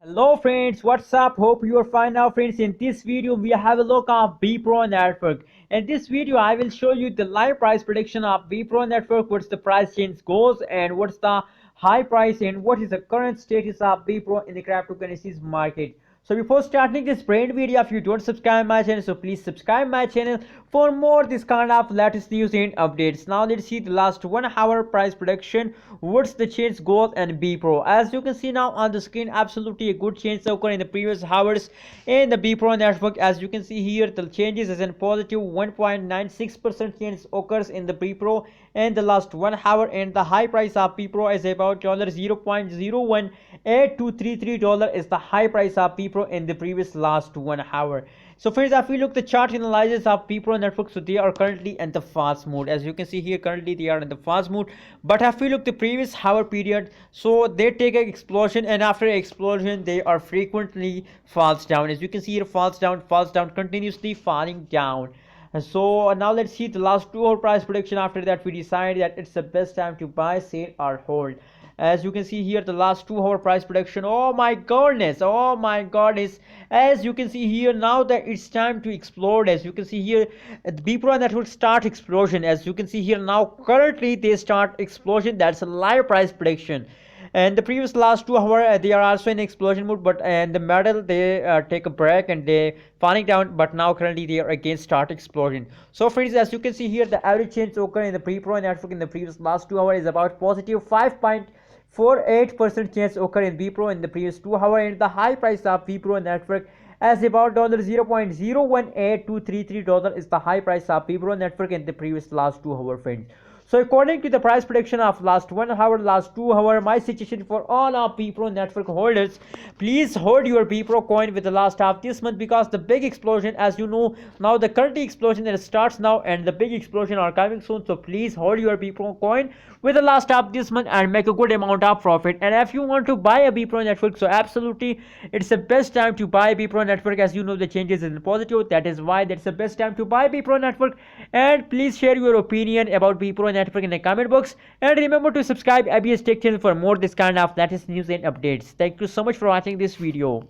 Hello friends, what's up? Hope you are fine now friends. In this video we have a look of BEPRO network. In this video I will show you the live price prediction of BEPRO network, what's the price change goes and what's the high price and what is the current status of BEPRO in the cryptocurrencies market. So before starting this brand video, if you don't subscribe my channel, so please subscribe my channel for more this kind of latest news and updates. Now let's see the last 1 hour price prediction. What's the change goal and BEPRO? As you can see now on the screen, absolutely a good change occurred in the previous hours in the BEPRO network. As you can see here, the changes is in positive 1.96% change occurs in the BEPRO in the last 1 hour, and the high price of BEPRO is about $0.018233 is the high price of BEPRO in the previous last 1 hour. So friends, if we look the chart analysis of BEPRO network, so they are currently in the fast mode. As you can see here, currently they are in the fast mode. But if we look the previous hour period, so they take an explosion, and after explosion they are frequently falls down. As you can see here, falls down, continuously falling down. And so now let's see the last 2 hour price prediction. After that we decide that it's the best time to buy, sell or hold. As you can see here, the last 2 hour price prediction, oh my goodness, as you can see here, now that it's time to explode. As you can see here, the BEPRO network start explosion. As you can see here, now currently they start explosion. That's a live price prediction. And the previous last 2 hours they are also in explosion mode, but and the middle they take a break and they falling down, but now currently they are again start explosion. So friends, as you can see here, the average change occur in the BEPRO network in the previous last 2 hours is about positive 5.48% change occur in BEPRO in the previous 2 hours, and the high price of BEPRO network as about $0.018233 is the high price of BEPRO network in the previous last 2 hours, friends. So according to the price prediction of last 1 hour, last 2 hour, my suggestion for all of BEPRO network holders, please hold your BEPRO coin with the last of this month, because the big explosion, as you know, now the current explosion that starts now and the big explosion are coming soon. So please hold your BEPRO coin with the last of this month and make a good amount of profit. And if you want to buy a BEPRO network, so absolutely it's the best time to buy BEPRO network. As you know, the changes in positive, that is why that's the best time to buy BEPRO network. And please share your opinion about BEPRO network in the comment box, and remember to subscribe ABS Tech channel for more this kind of latest news and updates. Thank you so much for watching this video.